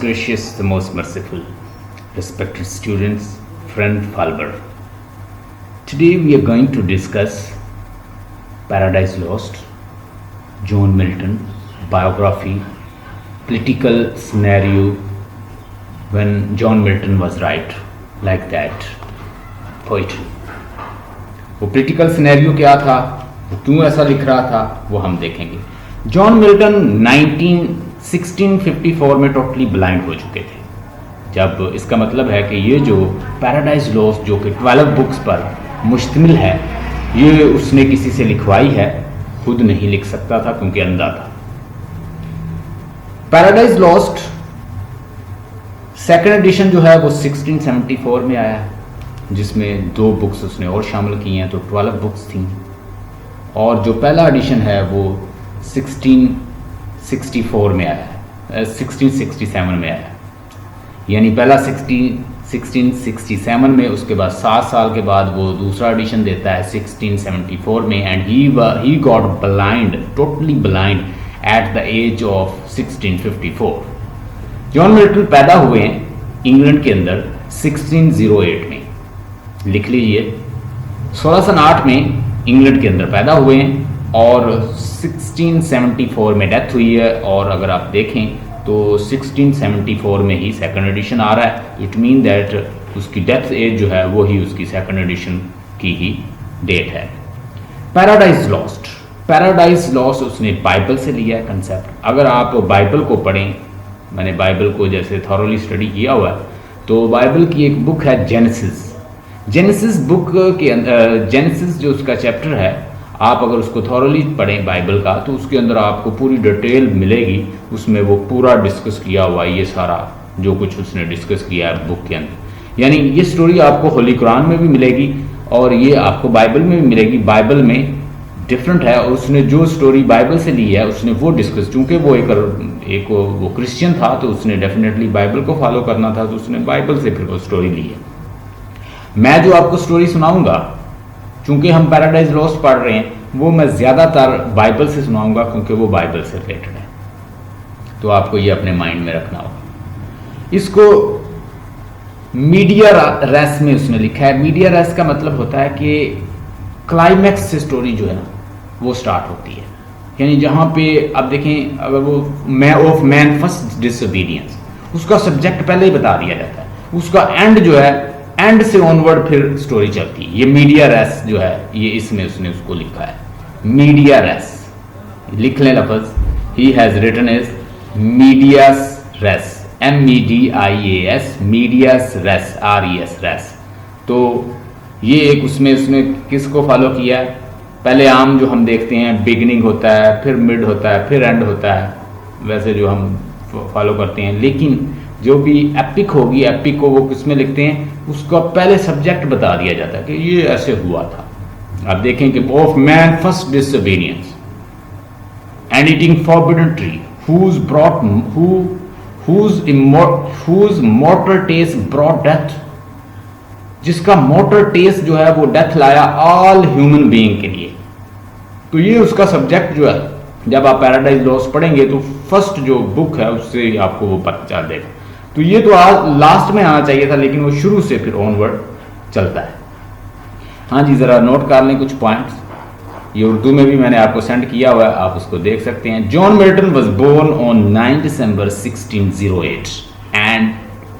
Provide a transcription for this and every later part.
gracious, the most merciful, respected students, friend Falber. Today we are going to discuss Paradise Lost, John Milton, biography, political scenario when John Milton was right, like that, poetry. वो political scenario क्या था, वो क्यों ऐसा लिख रहा था, वो हम देखेंगे. जॉन मिल्टन 1654 में टोटली ब्लाइंड हो चुके थे. जब इसका मतलब है कि ये जो पैराडाइज लॉस्ट जो कि 12 बुक्स पर मुश्तमिल है, ये उसने किसी से लिखवाई है, खुद नहीं लिख सकता था क्योंकि अंधा था. पैराडाइज लॉस्ट सेकंड एडिशन जो है वो 1674 में आया है, जिसमें 2 बुक्स उसने और शामिल की हैं, तो 12 बुक्स थी. और जो पहला एडिशन है वो 1664 में आया है, 1667 में आया है. यानी पहला 1667 में, उसके बाद 7 साल के बाद वो दूसरा एडिशन देता है 1674 में. And he got blind, totally blind at the age of 1654. John Milton पैदा हुए हैं इंग्लैंड के अंदर 1608 में. लिख लीजिए, 1608 में इंग्लैंड के अंदर पैदा हुए हैं और 1674 में डेथ हुई है. और अगर आप देखें तो 1674 में ही सेकंड एडिशन आ रहा है. इट मीन दैट उसकी डेथ एज जो है वो ही उसकी सेकंड एडिशन की ही डेट है. पैराडाइज लॉस्ट उसने बाइबल से लिया है कंसेप्ट. अगर आप बाइबल को पढ़ें, मैंने बाइबल को जैसे थॉरोली स्टडी किया हुआ है, तो बाइबल की एक बुक है जेनेसिस बुक के अंदर, जेनेसिस जो उसका चैप्टर है, आप अगर उसको थॉरोली पढ़ें बाइबल का, तो उसके अंदर आपको पूरी डिटेल मिलेगी. उसमें वो पूरा डिस्कस किया हुआ है, ये सारा जो कुछ उसने डिस्कस किया है बुक के अंदर. यानी ये स्टोरी आपको होली कुरान में भी मिलेगी और ये आपको बाइबल में भी मिलेगी. बाइबल में डिफरेंट है, और उसने जो स्टोरी बाइबल से ली है उसने वो डिस्कस, चूँकि वो एक वो क्रिश्चियन था, तो उसने डेफिनेटली बाइबल को फॉलो करना था, तो उसने बाइबल से फिर वो स्टोरी ली है. मैं जो आपको स्टोरी सुनाऊंगा, चूंकि हम पैराडाइज लॉस्ट पढ़ रहे हैं, वो मैं ज़्यादातर बाइबल से सुनाऊंगा क्योंकि वो बाइबल से रिलेटेड है. तो आपको ये अपने माइंड में रखना होगा. इसको मीडिया रेस में उसने लिखा है. मीडिया रेस का मतलब होता है कि क्लाइमैक्स से स्टोरी जो है ना वो स्टार्ट होती है. यानी जहाँ पे आप देखें, अगर वो मैन फर्स्ट डिसोबीडियंस, उसका सब्जेक्ट पहले ही बता दिया जाता है, उसका एंड जो है, एंड से ऑनवर्ड फिर स्टोरी चलती है. ये मीडिया रेस जो है, ये इसमें उसने उसको लिखा है मीडिया रेस. लिख लें लफ्ज, he has written is medias res, MEDIAS, medias res, RES res. तो ये एक उसमें उसने किसको फॉलो किया है? पहले आम जो हम देखते हैं बिगिनिंग होता है, फिर मिड होता है, फिर एंड होता है, वैसे जो हम फॉलो करते हैं. लेकिन जो भी एपिक होगी, एपिक को वो किसमें लिखते हैं, उसका पहले सब्जेक्ट बता दिया जाता है कि ये ऐसे हुआ था. आप देखें कि of man first disobedience and eating forbidden tree, whose mortal taste brought death, जिसका मोटर टेस्ट जो है वो डेथ लाया ऑल ह्यूमन बीइंग के लिए. तो ये उसका सब्जेक्ट जो है, जब आप पैराडाइज लॉस्ट पढ़ेंगे तो फर्स्ट जो बुक है उससे आपको वो पता चल देगा. तो ये तो आज लास्ट में आना चाहिए था, लेकिन वो शुरू से फिर ऑनवर्ड चलता है. हाँ जी, ज़रा नोट कर लें कुछ पॉइंट्स. ये उर्दू में भी मैंने आपको सेंड किया हुआ है, आप उसको देख सकते हैं. John Milton was born on 9 December 1608 and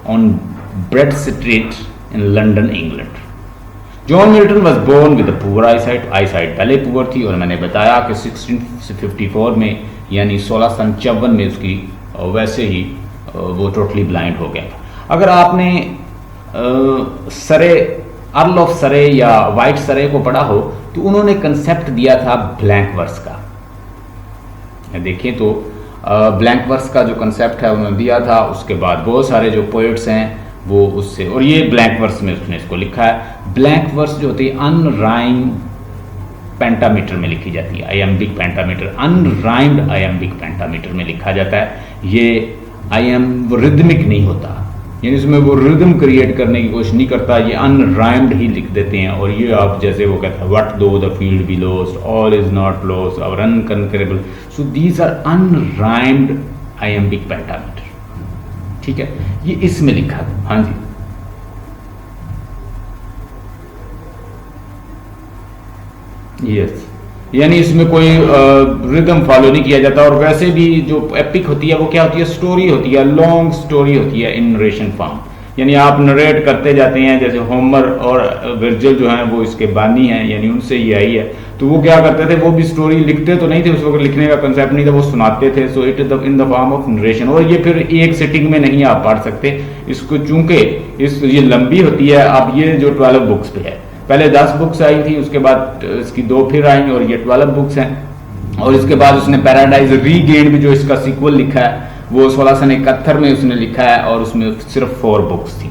on Bread Street in London, England. John Milton was born with poor eyesight पहले पुअर थी, और मैंने बताया कि 1654 में यानी 1654 में उसकी वैसे ही वो टोटली ब्लाइंड हो गया. अगर आपने अर्ल ऑफ सरे या वाइट सरे को पढ़ा हो, तो उन्होंने कंसेप्ट दिया था ब्लैंक वर्स का. देखिए तो ब्लैंक वर्स का जो कंसेप्ट है उन्होंने दिया था. उसके बाद बहुत सारे जो पोएट्स हैं वो उससे, और ये ब्लैंक वर्स में उसने इसको लिखा है. ब्लैंक वर्स जो होती है अनराइम पेंटामीटर में लिखी जाती है, iambic pentameter, unrhymed iambic pentameter में लिखा जाता है. ये वो रिदमिक नहीं होता, यानी इसमें वो रिदम क्रिएट करने की कोशिश नहीं करता, ये अनराइम्ड ही लिख देते हैं. और ये आप जैसे वो कहता है what though the field be lost, all is not lost, our unconquerable. So these are unrhymed iambic pentameter. ठीक है, ये इसमें लिखा था। हाँ जी, यस, यानी इसमें कोई रिदम फॉलो नहीं किया जाता। और वैसे भी जो एपिक होती है वो क्या होती है, स्टोरी होती है, लॉन्ग स्टोरी होती है इन नरेशन फॉर्म, यानी आप नरेट करते जाते हैं। जैसे होमर और वर्जिल जो हैं वो इसके बानी हैं, यानी उनसे ये आई है। तो वो क्या करते थे, वो भी स्टोरी लिखते तो नहीं थे, उस वक्त लिखने का कंसेप्ट नहीं था, वो सुनाते थे। So it is in the form of narration. और ये फिर एक सिटिंग में नहीं आप पढ़ सकते इसको, चूंकि ये लंबी होती है। अब ये जो 12 बुक्स पे है, पहले 10 बुक्स आई थी, उसके बाद इसकी 2 फिर आई और ये 12 बुक्स हैं। और इसके बाद उसने पैराडाइज रीगेन भी जो इसका सीक्वल लिखा है वो 1671 में उसने लिखा है, और उसमें सिर्फ 4 बुक्स थी।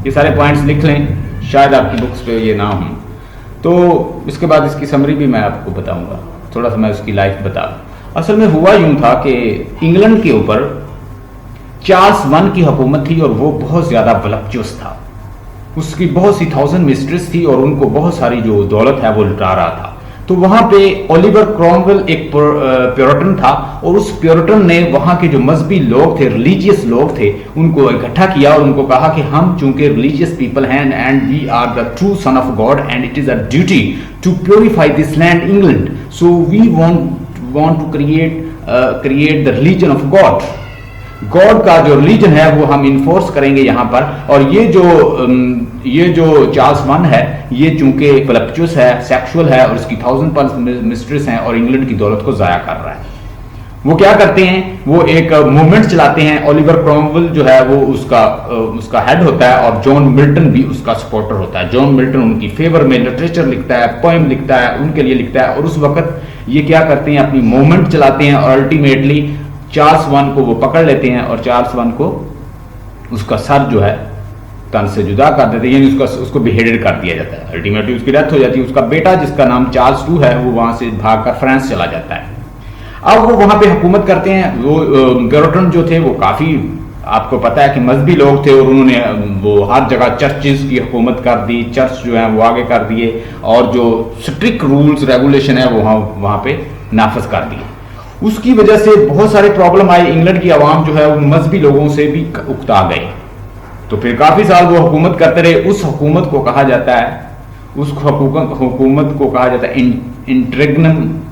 ये सारे पॉइंट्स लिख लें, शायद आपकी बुक्स पे ये ना हो। तो इसके बाद इसकी समरी भी मैं आपको बताऊंगा, थोड़ा सा मैं उसकी लाइफ बता। असल में हुआ यूं था कि इंग्लैंड के ऊपर चार्ल्स I की हुकूमत थी, और वो बहुत ज्यादा वलपचुस था। उसकी बहुत सी 1000 मिस्ट्रेस थी, और उनको बहुत सारी जो दौलत है वो लुटा रहा था। तो वहां पे ओलिवर क्रॉमवेल एक प्योरिटन था, और उस प्योरिटन ने वहां के जो मजहबी लोग थे, रिलीजियस लोग थे, उनको इकट्ठा किया और उनको कहा कि हम चूंकि रिलीजियस पीपल हैं and we are the true son of God and it is a duty to purify this land England, so we want to create the religion of God. God का जो रिलीजन है वो हम enforce करेंगे यहाँ पर। और ये जो चार्ल्स I है, ये चूंकि वलपचुस है, सेक्सुअल है, और इसकी 1000+ मिस्ट्रेस हैं, और इंग्लैंड की दौलत को जाया कर रहा है। वो क्या करते हैं, वो एक मूवमेंट चलाते हैं। ओलिवर क्रॉमवेल जो है वो उसका हेड होता है, और जॉन मिल्टन भी उसका सपोर्टर होता है। जॉन मिल्टन उनकी फेवर में लिटरेचर लिखता है, पोएम लिखता है, उनके लिए लिखता है। और उस वक्त ये क्या करते हैं, अपनी मूवमेंट चलाते हैं, और अल्टीमेटली चार्ल्स I को वो पकड़ लेते हैं, और चार्ल्स I को उसका सर जो है तन से जुदा कर देते हैं, यानी उसको बेहेडेड कर दिया जाता है। अल्टीमेटली उसकी डेथ हो जाती है। उसका बेटा जिसका नाम चार्ल्स II है वो वहां से भागकर फ्रांस चला जाता है। अब वो वहां पे हुकूमत करते हैं। वो प्योरिटन जो थे वो काफी, आपको पता है कि मजहबी लोग थे, और उन्होंने वो हर जगह चर्चिज की हुकूमत कर दी, चर्च जो है वो आगे कर दिए, और जो स्ट्रिक्ट रूल्स रेगुलेशन है वो वहां पे नाफज कर दिए। उसकी वजह से बहुत सारे प्रॉब्लम आए। इंग्लैंड की आवाम जो है उन मजहबी लोगों से भी उकता गए। तो फिर काफी साल वो हुकूमत करते रहे। उस हुकूमत को कहा जाता है,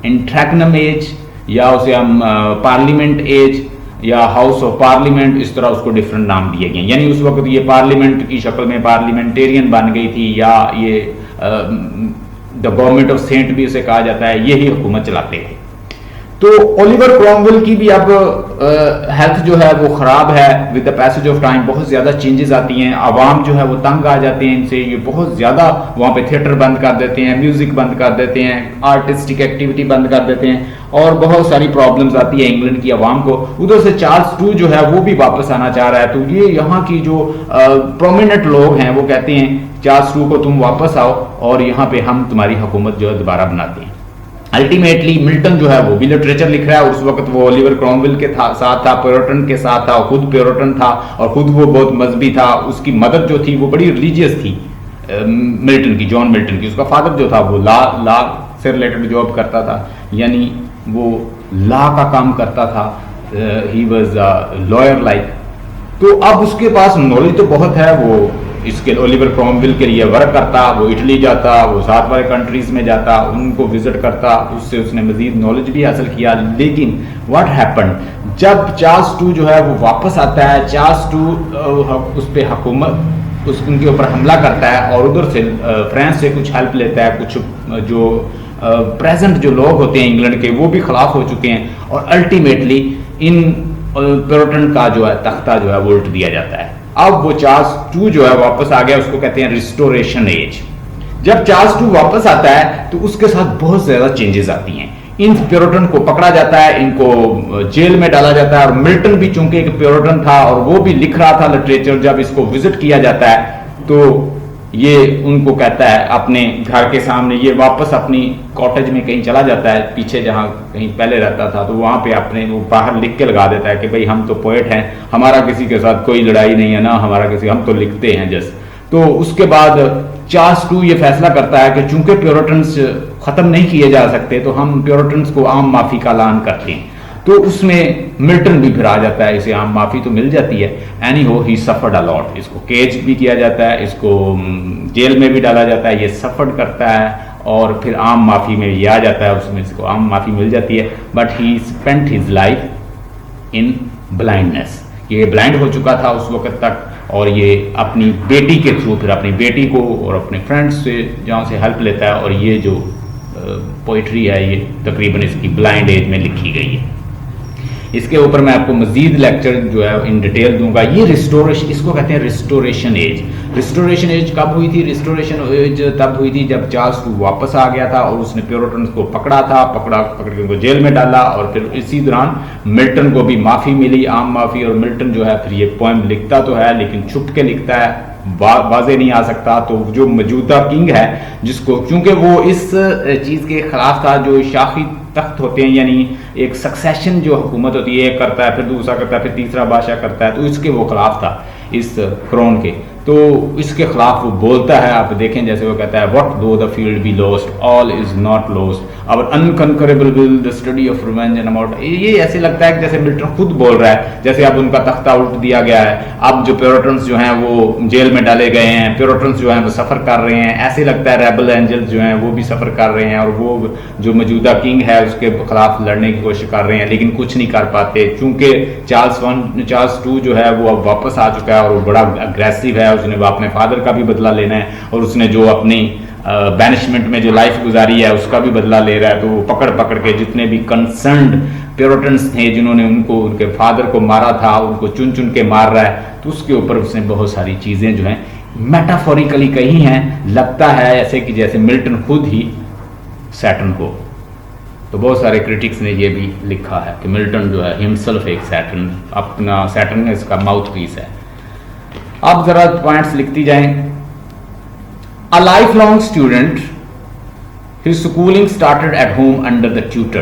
इंट्रैग्नम एज, या उसे हम पार्लियामेंट एज या हाउस ऑफ पार्लियामेंट, इस तरह उसको डिफरेंट नाम दिए गए। यानी उस वक्त ये पार्लियामेंट की शक्ल में पार्लियामेंटेरियन बन गई थी, या ये द गवर्नमेंट ऑफ सेंट भी उसे कहा जाता है। यही हुकूमत चलाते थे। तो ओलिवर क्रॉमवेल की भी अब हेल्थ जो है वो खराब है। With the passage of time बहुत ज्यादा चेंजेस आती हैं। आवाम जो है वो तंग आ जाते हैं इनसे। ये बहुत ज्यादा वहां पे थिएटर बंद कर देते हैं, म्यूजिक बंद कर देते हैं, आर्टिस्टिक एक्टिविटी बंद कर देते हैं, और बहुत सारी प्रॉब्लम्स आती है इंग्लैंड की आवाम को। उधर से चार्ल्स II जो है वो भी वापस आना चाह रहा है। तो ये यहाँ की जो प्रोमिनेंट लोग हैं वो कहते हैं चार्ल्स II को तुम वापस आओ, और यहाँ पे हम तुम्हारी हुकूमत जो है दोबारा बनाते हैं। अल्टीमेटली मिल्टन जो है वो भी लिटरेचर लिख रहा है। उस वक्त वो ओलिवर क्रॉमवेल के साथ था, प्योरिटन के साथ था, खुद प्योरिटन था, और खुद वो बहुत मजहबी था। उसकी मदर जो थी वो बड़ी रिलीजियस थी, मिल्टन की, जॉन मिल्टन की। उसका फादर जो था वो लॉ से रिलेटेड जॉब करता था, यानी वो लॉ का काम करता था। He was lawyer like. तो अब उसके पास नॉलेज तो बहुत है। वो इसके ओलिवर क्रॉमवेल के लिए वर्क करता, वो इटली जाता, वो साथ वाले कंट्रीज में जाता, उनको विजिट करता, उससे उसने मजीद नॉलेज भी हासिल किया। लेकिन व्हाट हैपेंड, जब चार्ल्स II जो है वो वापस आता है, चार्ल्स II उस पे हुकूमत उनके ऊपर हमला करता है, और उधर से फ्रांस से कुछ हेल्प लेता है। कुछ जो प्रेजेंट जो लोग होते हैं इंग्लैंड के वो भी खिलाफ हो चुके हैं, और अल्टीमेटली इन प्योरिटन का जो है तख्ता जो है वो उल्ट दिया जाता है। अब वो चार्ल्स II जो है वापस आ गया, उसको कहते हैं रिस्टोरेशन एज। जब चार्ल्स II वापस आता है तो उसके साथ बहुत ज्यादा चेंजेस आती हैं। इन प्योरिटन को पकड़ा जाता है, इनको जेल में डाला जाता है, और मिल्टन भी चूंकि एक प्योरिटन था और वो भी लिख रहा था लिटरेचर। जब इसको विजिट किया जाता है तो ये उनको कहता है अपने घर के सामने, ये वापस अपनी कॉटेज में कहीं चला जाता है, पीछे जहां कहीं पहले रहता था, तो वहां पे अपने वो बाहर लिख के लगा देता है कि भाई हम तो पोएट हैं, हमारा किसी के साथ कोई लड़ाई नहीं है ना, हमारा किसी, हम तो लिखते हैं जस्ट। तो उसके बाद चार्ल्स II ये फैसला करता है कि चूंकि प्योरिटन्स खत्म नहीं किए जा सकते, तो हम प्योरिटन्स को आम माफी का ऐलान करते हैं। तो उसमें मिल्टन भी फिर आ जाता है, इसे आम माफी तो मिल जाती है। एनी हो ही सफर्ड अ लॉट, इसको केज भी किया जाता है, इसको जेल में भी डाला जाता है, ये सफर्ड करता है और फिर आम माफी में ये आ जाता है, उसमें इसको आम माफी मिल जाती है। But he spent his life in blindness, ये ब्लाइंड हो चुका था उस वक्त तक, और ये अपनी बेटी के थ्रू फिर अपनी बेटी को और अपने फ्रेंड्स से जहाँ से हेल्प लेता है, और ये जो पोइट्री है ये तकरीबन इसकी ब्लाइंड एज में लिखी गई है। इसके ऊपर मैं आपको मजीद लेक्चर जो है इन डिटेल दूंगा। ये रिस्टोरेशन, इसको कहते हैं रिस्टोरेशन एज। रिस्टोरेशन एज कब हुई थी? रिस्टोरेशन एज तब हुई थी जब चार्ल्स II वापस आ गया था और उसने प्योरिटन्स को पकड़ के उनको जेल में डाला, और फिर इसी दौरान मिल्टन को भी माफ़ी मिली, आम माफ़ी। और मिल्टन जो है फिर ये पोएम लिखता तो है लेकिन छुप के लिखता है, वाजे नहीं आ सकता। तो जो मौजूदा किंग है, जिसको चूंकि वो इस चीज़ के खिलाफ था, जो शाही तख्त होते हैं यानी एक सक्सेशन जो हुकूमत होती है, एक करता है फिर दूसरा करता है फिर तीसरा बादशाह करता है, तो इसके वो खिलाफ था इस क्रोन के, तो इसके खिलाफ वो बोलता है। आप देखें जैसे वो कहता है, what though the field be lost all is not lost, our unconquerable will the study of revenge and about. ये ऐसे लगता है कि जैसे मिल्टन खुद बोल रहा है, जैसे अब उनका तख्ता उल्ट दिया गया है, अब जो प्योरिटन्स जो हैं वो जेल में डाले गए हैं, प्योरिटन्स जो हैं वो सफ़र कर रहे हैं, ऐसे लगता है रेबल एंजल्स जो हैं वो भी सफ़र कर रहे हैं, और वो जो मौजूदा किंग है उसके खिलाफ लड़ने की कोशिश कर रहे हैं लेकिन कुछ नहीं कर पाते, चूंकि चार्ल्स II जो है वो अब वापस आ चुका है और वो बड़ा अग्रेसिव है, उसने अपने फादर का भी बदला लेना है, और उसने जो अपनी बैनिशमेंट में जो लाइफ गुजारी है उसका भी बदला ले रहा है। तो वो पकड़ के जितने भी कंसर्न्ड प्योरिटन्स थे जिन्होंने उनके फादर को मारा था, उनको चुन चुन के मार रहा है, तो उसके ऊपर उसने बहुत सारी चीज़ें जो हैं मेटाफोरिकली कही हैं। लगता है ऐसे कि जैसे मिल्टन खुद ही सैटर्न को, तो बहुत सारे क्रिटिक्स ने ये भी लिखा है कि मिल्टन जो है हिमसेल्फ एक सैटर्न, अपना सैटर्न इसका माउथ पीस है। अब जरा पॉइंट्स लिखती जाएं। A lifelong student, his schooling started at home under the tutor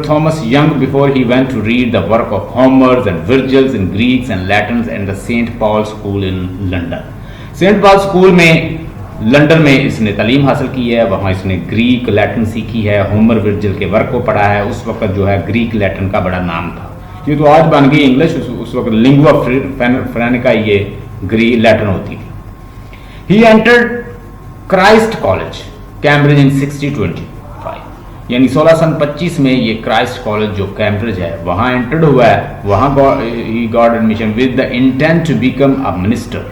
Thomas Young before he went to read the work of Homer and Virgil in Greeks and Latins and the St. Paul's School in London. St. Paul's School में London में इसने तालीम हासिल की है, वहाँ इसने Greek Latin सीखी है, होमर वर्जिल के वर्क को पढ़ा है। उस वक्त जो है ग्रीक लैटिन का बड़ा नाम था, ये तो आज बन गई इंग्लिश, उस वक्त लिंगुआ फ्रैंका ये ग्रीक लैटिन होती थी। He entered Christ college Cambridge in 1625, यानी 1625 में ये क्राइस्ट कॉलेज जो कैम्ब्रिज है वहाँ एंटर्ड हुआ है। वहाँ ही got admission with the intent to become a minister.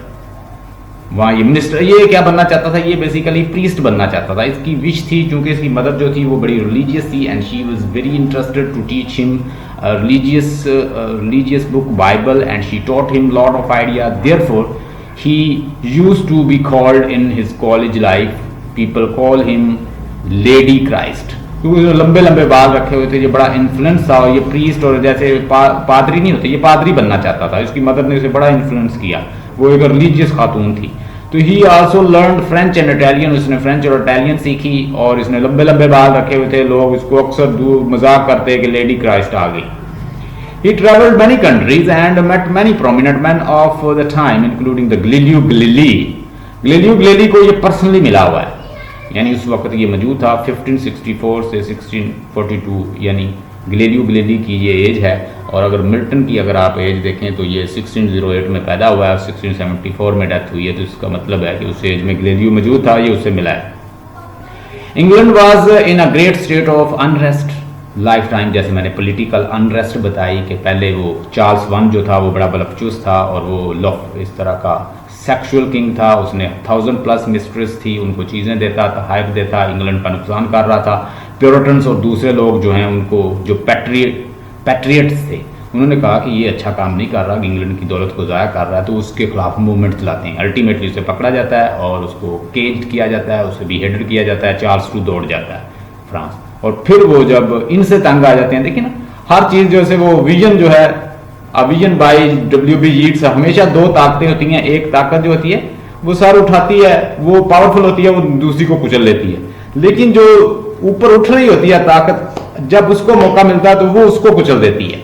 वहाँ ये मिनिस्टर, ये क्या बनना चाहता था? ये बेसिकली प्रीस्ट बनना चाहता था। इसकी विश थी, क्योंकि इसकी मदर जो थी वो बड़ी रिलीजियस थी, and she was very interested to teach him religious book Bible, and she taught him lot of ideas. Therefore he used to be called in his college life, people call him Lady Christ, क्योंकि लंबे लंबे बाल रखे हुए थे, ये बड़ा influence था। ये प्रीस्ट और जैसे पादरी नहीं होते, ये पादरी बनना चाहता था। इसकी मदर ने उसे बड़ा इन्फ्लुएंस किया, वो एक रिलीजियस खातून थी। तो ही also learn French and Italian, उसने फ्रेंच और इटालियन सीखी, और इसने लंबे लंबे बाल रखे हुए थे। लोग इसको अक्सर मजाक करते कि लेडी क्राइस्ट आ गई। He traveled many countries and met many prominent men of the time, including the Galileo Galilei. Galileo Galilei को ये पर्सनली मिला हुआ है, यानी उस वक्त ये मौजूद था 1564 से 1642, यानी गैलीलियो गैलीली की ये एज है। और अगर मिल्टन की अगर आप एज देखें तो ये 1608 में पैदा हुआ है, 1674 में डेथ हुई है, तो इसका मतलब है कि उस एज में गैलीलियो मौजूद था, ये उससे मिला है। England was in a great state of unrest life time, जैसे मैंने पॉलिटिकल अनरेस्ट बताई कि पहले वो चार्ल्स I जो था वो बड़ा बलपचूस था, और वो इस तरह का सेक्सुअल किंग था। उसने 1000+ मिस्ट्रेस थी, उनको चीज़ें देता था, हाइप देता, इंग्लैंड का नुकसान कर रहा था। प्योरिटन्स और दूसरे लोग जो हैं उनको, जो पैट्रियट्स थे, उन्होंने कहा कि ये अच्छा काम नहीं कर रहा, इंग्लैंड की दौलत को ज़ाया कर रहा है, तो उसके खिलाफ मूवमेंट चलाते हैं। अल्टीमेटली उसे पकड़ा जाता है और उसको केज किया जाता है, उसे बीहेडेड किया जाता है। चार्ल्स II दौड़ जाता है फ्रांस, और फिर वो जब इनसे तंग आ जाते हैं, देखिए ना हर चीज़ जैसे वो विजन जो है, विजन बाय W.B. यीट्स, हमेशा दो ताकतें होती हैं। एक ताकत जो होती है वो सर उठाती है, वो पावरफुल होती है, वो दूसरी को कुचल लेती है। लेकिन जो ऊपर उठ रही होती है ताकत, जब उसको मौका मिलता है तो वो उसको कुचल देती है।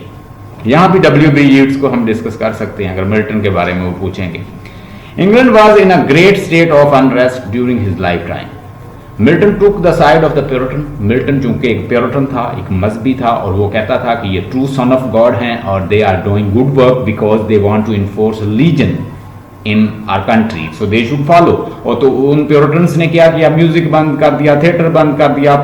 यहाँ भी W.B. यीट्स को हम डिस्कस कर सकते हैं अगर मिल्टन के बारे में वो पूछेंगे। England was in a great state of unrest during his life time. Milton took the side of the puritan. Milton चूंकि एक प्योरिटन था, एक मजहबी था, और वो कहता था कि ये ट्रू सन ऑफ गॉड हैं और they are doing good work because they want to enforce religion in our country, so they should follow. और तो उन प्योरिटन्स ने क्या किया, म्यूजिक बंद कर दिया, थिएटर बंद कर दिया,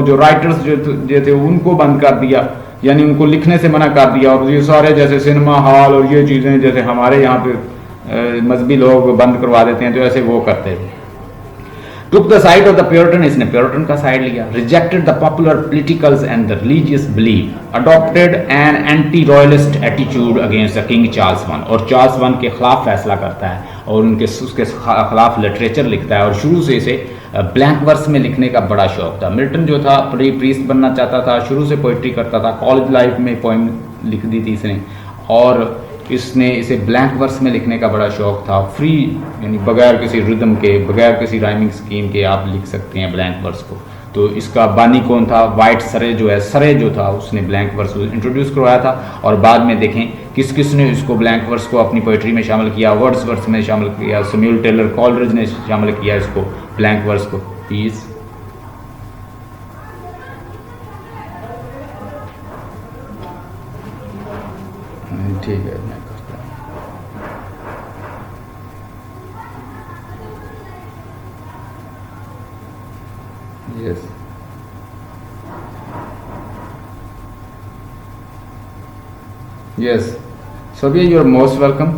जो राइटर्स जो थे उनको बंद कर दिया, यानी उनको लिखने से मना कर दिया। और ये सारे जैसे सिनेमा हॉल और ये चीज़ें जैसे हमारे यहाँ पे मजहबी लोग बंद करवा देते हैं, तो ऐसे वो करते थे। Took the side of the puritan, इसने प्योरिटन का साइड लिया। Rejected the popular politicals and the religious belief, adopted an anti royalist attitude against the king Charles one, और चार्ल्स वन के खिलाफ फैसला करता है और उसके खिलाफ लिटरेचर लिखता है। और शुरू से इसे ब्लैंक वर्स में लिखने का बड़ा शौक था। मिल्टन जो था प्रीस्ट बनना चाहता था, शुरू से पोइट्री करता था, कॉलेज लाइफ में पोइम लिख दी थी इसने, और इसने इसे ब्लैंक वर्स में लिखने का बड़ा शौक था। फ्री, यानी बगैर किसी रिदम के, बगैर किसी राइमिंग स्कीम के आप लिख सकते हैं ब्लैंक वर्स को। तो इसका बानी कौन था, वाइट सरे जो है, सरे जो था, उसने ब्लैंक वर्स को इंट्रोड्यूस करवाया था। और बाद में देखें किस किस ने इसको ब्लैंक वर्स को अपनी पोइट्री में शामिल किया। वर्ड्सवर्थ में शामिल किया, सैमुअल टेलर कॉलरिज ने शामिल किया इसको ब्लैंक वर्स को। प्लीज ठीक है, मैं करता हूँ। यस, यस सभी, यू आर मोस्ट वेलकम।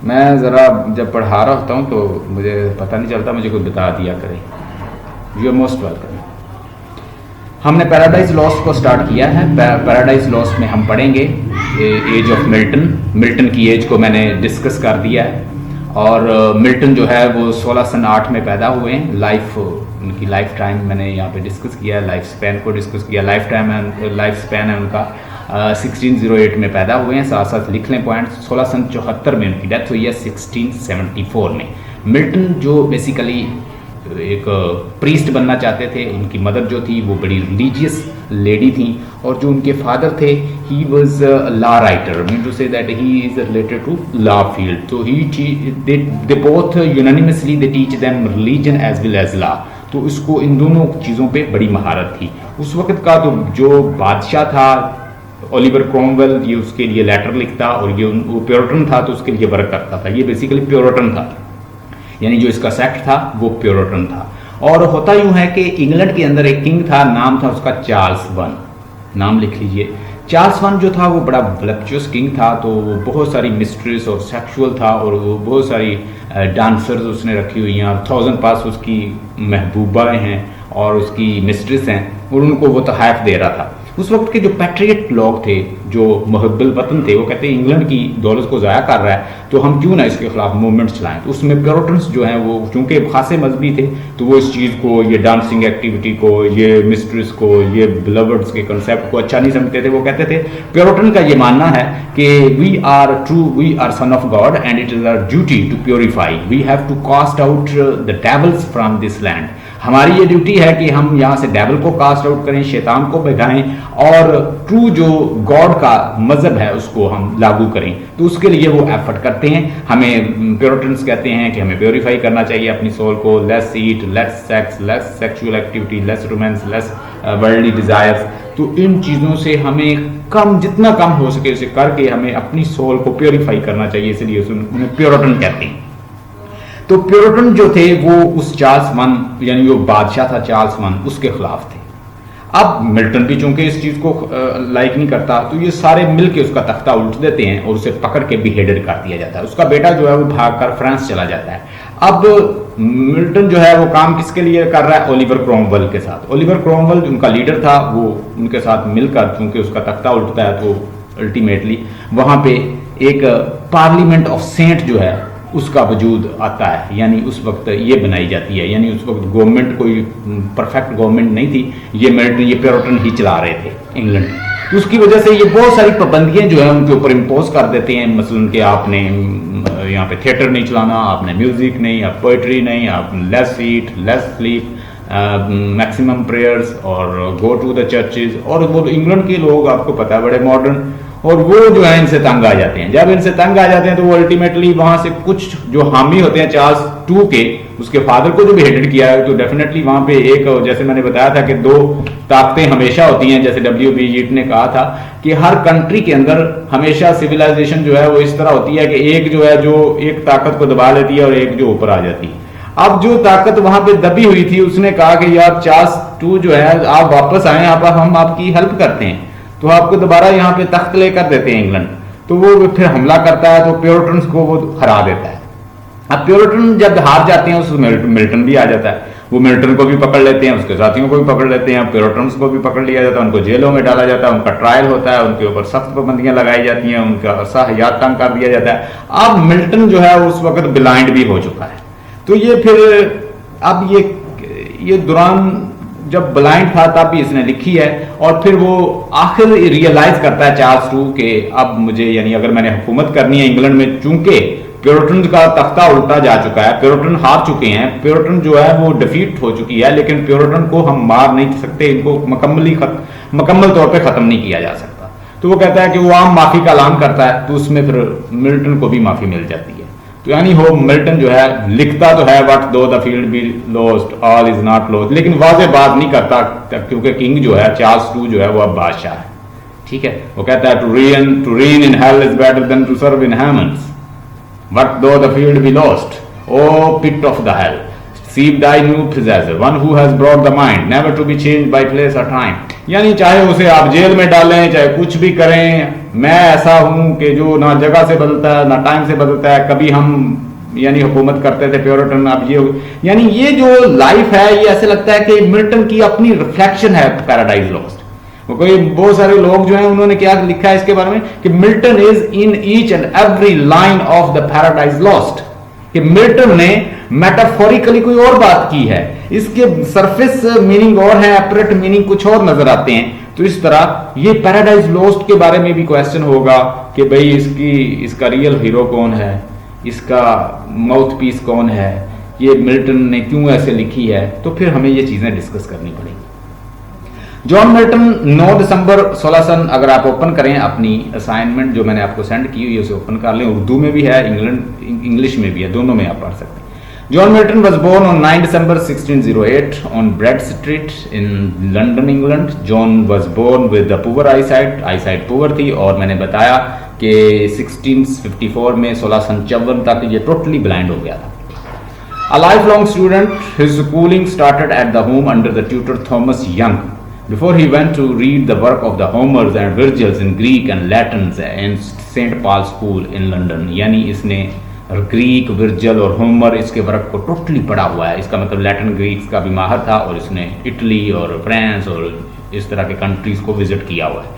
मैं ज़रा जब पढ़ा रहा होता हूँ तो मुझे पता नहीं चलता, मुझे कोई बता दिया करे। You are most welcome. हमने पैराडाइज लॉस्ट को स्टार्ट किया है। पैराडाइज लॉस्ट में हम पढ़ेंगे एज ऑफ मिल्टन। मिल्टन की एज को मैंने डिस्कस कर दिया है। और मिल्टन जो है वो 1608 में पैदा हुए हैं। उनकी लाइफ टाइम मैंने यहाँ पे डिस्कस किया है, लाइफ स्पैन को डिस्कस किया। लाइफ स्पैन है उनका 1608 में पैदा हुए हैं। साथ साथ लिख लें पॉइंट। 1674 में उनकी डेथ हुई है, 1674 में। मिल्टन जो बेसिकली एक प्रीस्ट बनना चाहते थे, उनकी मदर जो थी वो बड़ी रिलीजियस लेडी थी, और जो उनके फादर थे he was law writer, mean to say that he is related to law field. तो they both unanimously they teach them religion as well as law. तो इसको इन दोनों चीज़ों पे बड़ी महारत थी। उस वक्त का तो जो बादशाह था ओलिवर क्रोमवेल, ये उसके लिए लेटर लिखता, और ये वो प्योरिटन था तो उसके लिए वर्क करता था। ये बेसिकली प्योरिटन था, यानी जो इसका सेक्ट था वो प्योरिटन था। और होता यूं है कि इंग्लैंड के अंदर एक किंग था, नाम था उसका चार्ल्स वन। नाम लिख लीजिए। चार्ल्स वन जो था वो बड़ा वलक्चुअस किंग था, तो वो बहुत सारी मिस्ट्रीज और सेक्सुअल था, और वो बहुत सारी डांसर्स उसने रखी हुई हैं, और 1000 पास उसकी महबूबाएँ हैं और उसकी मिस्ट्रेस हैं, और उनको वो तोहफ़ दे रहा था। उस वक्त के जो पैट्रियट लोग थे, जो मुहब्बुल वतन थे, वो कहते हैं इंग्लैंड की दौलत को ज़ाया कर रहा है, तो हम क्यों ना इसके खिलाफ मूवमेंट चलाएं। तो उसमें प्योरिटन्स जो हैं वो चूँकि खासे मजहबी थे, तो वो इस चीज़ को, ये डांसिंग एक्टिविटी को, ये मिस्ट्रेस को, ये बिलवर्ड्स के कंसेप्ट को अच्छा नहीं समझते थे। वो कहते थे, प्योरिटन का ये मानना है कि we are son of God and it is our duty to purify, we have to cast out the devils from this land. हमारी ये ड्यूटी है कि हम यहाँ से डेविल को कास्ट आउट करें, शैतान को भगाएं, और ट्रू जो गॉड का मजहब है उसको हम लागू करें। तो उसके लिए वो एफर्ट करते हैं। हमें प्योरिटन्स कहते हैं कि हमें प्योरीफाई करना चाहिए अपनी सोल को, less eat, less sex, less sexual activity, less romance, less worldly desires. तो इन चीज़ों से हमें जितना कम हो सके उसे करके हमें अपनी सोल को प्योरीफाई करना चाहिए, इसलिए उन्हें प्योरिटन कहते हैं। तो प्योरिटन जो थे वो उस चार्ल्स वन, यानी वो बादशाह था चार्ल्स वन, उसके खिलाफ थे। अब मिल्टन भी चूंकि इस चीज़ को लाइक नहीं करता, तो ये सारे मिलके उसका तख्ता उल्ट देते हैं और उसे पकड़ के बिहेडेड कर दिया जाता है। उसका बेटा जो है वो भागकर फ्रांस चला जाता है। अब मिल्टन जो है वो काम किसके लिए कर रहा है, ओलिवर क्रोमवेल के साथ। ओलिवर क्रोमवेल उनका लीडर था, वो उनके साथ मिलकर चूंकि उसका तख्ता उल्टता है तो अल्टीमेटली वहाँ पे एक पार्लियामेंट ऑफ सेंट जो है उसका वजूद आता है, यानी उस वक्त ये बनाई जाती है। यानी उस वक्त गवर्नमेंट कोई परफेक्ट गवर्नमेंट नहीं थी, ये प्योरिटन ही चला रहे थे इंग्लैंड। तो उसकी वजह से ये बहुत सारी पाबंदियां जो है उनके ऊपर इम्पोज कर देते हैं। मसलन कि आपने यहाँ पे थिएटर नहीं चलाना, आपने म्यूजिक नहीं, आप पोइट्री नहीं, आप less eat, less sleep, maximum prayers, और गो टू द चर्चेज। और वो इंग्लैंड के लोग आपको पता है बड़े मॉडर्न, और वो जो है इनसे तंग आ जाते हैं। जब इनसे तंग आ जाते हैं तो वो अल्टीमेटली वहां से कुछ जो हामी होते हैं चार्ल्स टू के, उसके फादर को जो भी हेडेड किया है, तो डेफिनेटली वहां पे एक, जैसे मैंने बताया था कि दो ताकतें हमेशा होती हैं, जैसे W.B. यीट ने कहा था कि हर कंट्री के अंदर हमेशा सिविलाइजेशन जो है वो इस तरह होती है कि एक जो है जो एक ताकत को दबा लेती है और एक जो ऊपर आ जाती है। अब जो ताकत वहां पे दबी हुई थी उसने कहा कि यार चार्ल्स टू जो है आप वापस आए, यहाँ पर हम आपकी हेल्प करते हैं, तो आपको दोबारा यहाँ पे तख्त लेकर देते हैं इंग्लैंड। तो वो फिर हमला करता है, तो प्योरिटन्स को वो हरा देता है। अब प्योरिटन जब हार जाते हैं उसमें मिल्टन भी आ जाता है, वो मिल्टन को भी पकड़ लेते हैं, उसके साथियों को भी पकड़ लेते हैं, प्योरिटन्स को भी पकड़ लिया जाता है, उनको जेलों में डाला जाता है, उनका ट्रायल होता है, उनके ऊपर सख्त पाबंदियां लगाई जाती हैं, उनका अरसा हयात तंग कर दिया जाता है। अब मिल्टन जो है उस वक्त ब्लाइंड भी हो चुका है। तो ये फिर अब ये दौरान जब ब्लाइंड था तब भी इसने लिखी है, और फिर वो आखिर रियलाइज करता है चार्ल्स टू के अब मुझे, यानी अगर मैंने हुकूमत करनी है इंग्लैंड में, चूंकि प्योरिटन का तख्ता उल्टा जा चुका है, प्योरिटन हार चुके हैं, प्योरिटन जो है वो डिफीट हो चुकी है, लेकिन प्योरिटन को हम मार नहीं सकते, इनको मुकम्मल तौर पे खत्म नहीं किया जा सकता। तो वो कहता है कि वो आम माफी का ऐलान करता है, तो उसमें फिर मिल्टन को भी माफी मिल जाती है। तो यानी हो मिल्टन जो है लिखता तो है what though the field be lost all is not lost, लेकिन वाजे बात नहीं करता, क्योंकि किंग जो है चार्ल्स टू जो है वो अब बादशाह है। ठीक है, वो कहता है to reign in hell is better than to serve in heavens. What though the field be lost, O pit of the hell, seek thy new possessor, one who has brought the mind, never to be changed by place or time. यानी चाहे उसे आप jail में डालें, चाहे कुछ भी करें, मैं ऐसा हूं कि जो ना जगह से बदलता है ना टाइम से बदलता है। कभी हम यानी हुकूमत करते थे प्योरिटन, अब ये यानी ये जो लाइफ है ये ऐसे लगता है कि मिल्टन की अपनी रिफ्लेक्शन है पैराडाइज लॉस्ट। कोई बहुत सारे लोग जो हैं उन्होंने क्या लिखा है इसके बारे में कि Milton is in each and every line of the paradise lost, कि मिल्टन ने मेटाफोरिकली कोई और बात की है, इसके सरफेस मीनिंग और है, एपरेट मीनिंग कुछ और नजर आते हैं। तो इस तरह ये पैराडाइज लॉस्ट के बारे में भी क्वेश्चन होगा कि भाई इसका रियल हीरो कौन है, इसका माउथ पीस कौन है, ये मिल्टन ने क्यों ऐसे लिखी है। तो फिर हमें ये चीजें डिस्कस करनी पड़ेगी। जॉन मिल्टन 9 दिसंबर 1600, अगर आप ओपन करें अपनी असाइनमेंट जो मैंने आपको सेंड की हुई है उसे ओपन कर लें, उर्दू में भी है, इंग्लिश में भी है, दोनों में आप पढ़ सकते हैं। John Milton was born on 9 December 1608 on Bread Street in London, England. John was born with the poor eyesight poor थी, और मैंने बताया कि 1654 में 1654 तक ये टोटली ब्लाइंड हो गया था। A lifelong student, his schooling started at the home under the tutor Thomas Young. Before he went to read the work of the Homers and Virgils in Greek and Latins in St. Paul's School in London. यानी इसने Greek, विर्जल और Homer इसके work को totally पढ़ा हुआ है। इसका मतलब लैटिन ग्रीक्स का भी माहर था, और इसने इटली और फ्रांस और इस तरह के कंट्रीज को विजिट किया हुआ है।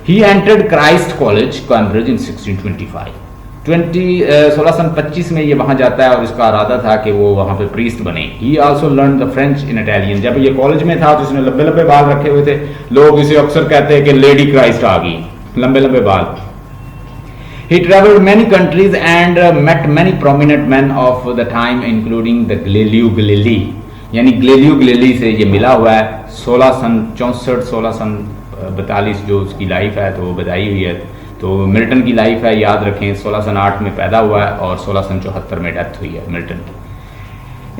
He entered Christ college Cambridge in 1625। 1625 में ये वहां जाता है और इसका इरादा था कि वो वहां पे प्रीस्ट बने। ही also learn the French in Italian. जब ये कॉलेज में था तो इसने लंबे लंबे बाल रखे हुए थे, लोग इसे अक्सर कहते हैं कि लेडी क्राइस्ट आ गई, लंबे लंबे बाल। He traveled many countries and met many prominent men of the time, including the Galileo Galilei. यानी गैलीलियो गैलीली से ये मिला हुआ है। 1664 1642 जो उसकी लाइफ है तो वो बताई हुई है। तो मिल्टन की लाइफ है, याद रखें, 1608 में पैदा हुआ है और 1674 में डेथ हुई है मिल्टन की।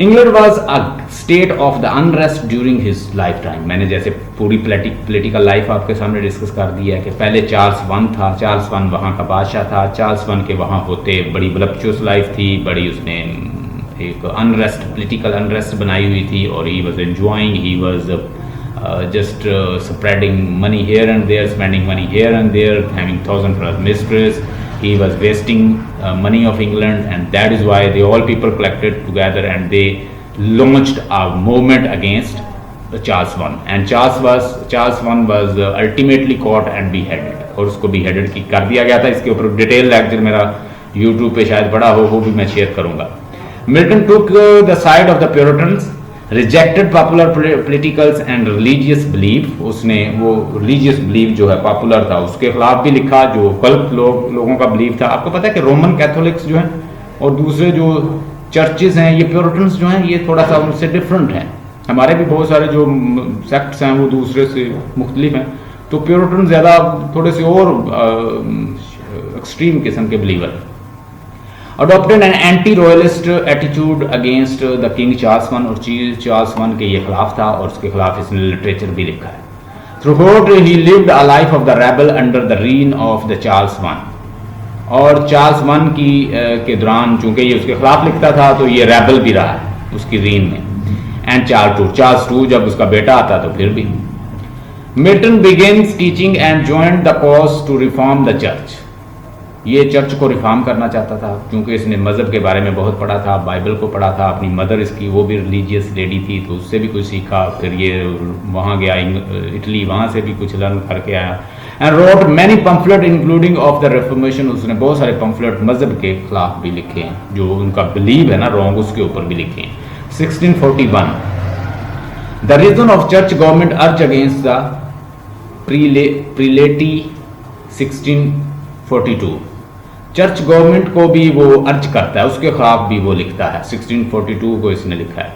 England was a state of the unrest during his life time. मैंने जैसे पूरी पोलिटिकल लाइफ आपके सामने डिस्कस कर दी है कि पहले चार्ल्स वन था, चार्ल्स वन वहाँ का बादशाह था, चार्ल्स वन के वहाँ होते बड़ी वलप्चुअस लाइफ थी, बड़ी उसने एक अनरेस्ट, पोलिटिकल अनरेस्ट बनाई हुई थी, और he was enjoying, he was just spreading money here and there, spending money here and there, having 1,000 plus mistresses. He was wasting money of England, and that is why all people collected together and they launched a movement against Charles I. And Charles I was ultimately caught and beheaded, और उसको beheaded कर दिया गया था। इसके ऊपर detail lecture मेरा YouTube पे शायद पड़ा हो, वो भी मैं शेयर करूंगा। Milton took the side of the Puritans, rejected popular politicals and religious belief. उसने वो रिलीजियस बिलीफ जो है पॉपुलर था उसके खिलाफ भी लिखा, जो गलत लोगों का बिलीफ था। आपको पता है कि रोमन कैथोलिक्स जो हैं और दूसरे जो चर्चेज हैं, ये प्योरिटन्स जो हैं ये थोड़ा सा उनसे डिफरेंट हैं। हमारे भी बहुत सारे जो सेक्ट्स हैं वो दूसरे से मुख्तलिफ हैं। तो प्योरिटन ज़्यादा थोड़े से और एक्सट्रीम किस्म के believer. Adopted an anti royalist attitude against the king Charles one, और चार्ल्स वन के ये खिलाफ था और उसके खिलाफ इसने लिटरेचर भी लिखा है। Throughout he lived a life of the rebel under the reign of the Charles one, और चार्ल्स वन की के दौरान चूंकि ये उसके खिलाफ लिखता था तो ये रेबल भी रहा है उसकी रीन में। एंड चार्ल्स टू जब उसका बेटा आता तो फिर भी। Milton begins teaching and joined the cause to reform the church. ये चर्च को रिफॉर्म करना चाहता था क्योंकि इसने मज़हब के बारे में बहुत पढ़ा था, बाइबल को पढ़ा था, अपनी मदर इसकी वो भी रिलीजियस लेडी थी तो उससे भी कुछ सीखा, फिर ये वहाँ गया इटली, वहाँ से भी कुछ लर्न करके आया। And wrote many pamphlet including of the reformation, उसने बहुत सारे पम्फलेट मज़हब के खिलाफ भी लिखे हैं, जो उनका बिलीव है ना रॉन्ग, उसके ऊपर भी लिखे हैं। 1641 the reason of church government urged against the prelaty. 1642 church government को भी वो अर्ज करता है, उसके खिलाफ भी वो लिखता है। 1642 को इसने लिखा है।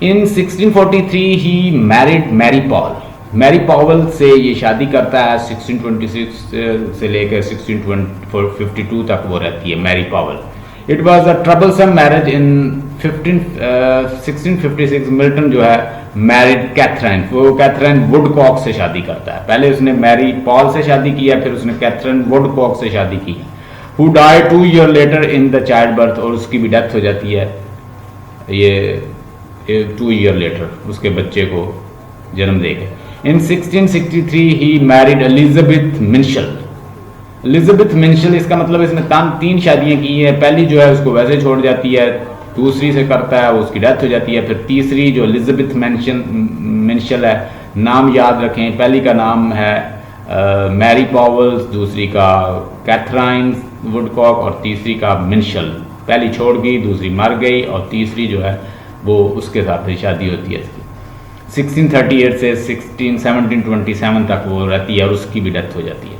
In 1643 he married Mary Paul. Mary Powell से ये शादी करता है। 1626 से लेकर 1652 तक वो रहती है Mary Powell. It was a troublesome marriage. In 1656 Milton जो है मैरिड कैथरीन, वो कैथरीन वुडकॉक से शादी करता है। पहले उसने मैरी पॉल से शादी किया, फिर उसने कैथरीन वुडकॉक से शादी की, who died 2 year later in the child birth, और उसकी भी डेथ हो जाती है ये 2 ईयर लेटर उसके बच्चे को जन्म देकर। इन 1663 ही मैरिड एलिजाबेथ मिंशल। एलिजाबेथ मिंशल इसका मतलब इसने 3 शादियां की है। पहली जो है उसको वैसे छोड़ जाती है, दूसरी से करता है, उसकी डेथ हो जाती है। फिर तीसरी जो एलिजाबेथ मिंशल है, नाम याद रखें, पहली का नाम है मैरी पॉवल, दूसरी का कैथरीन वुडकॉक और तीसरी का मिंशल। पहली छोड़ गई, दूसरी मर गई और तीसरी जो है वो उसके साथ ही शादी होती है इसकी। 1638 से 1727 तक वो रहती है और उसकी भी डेथ हो जाती है।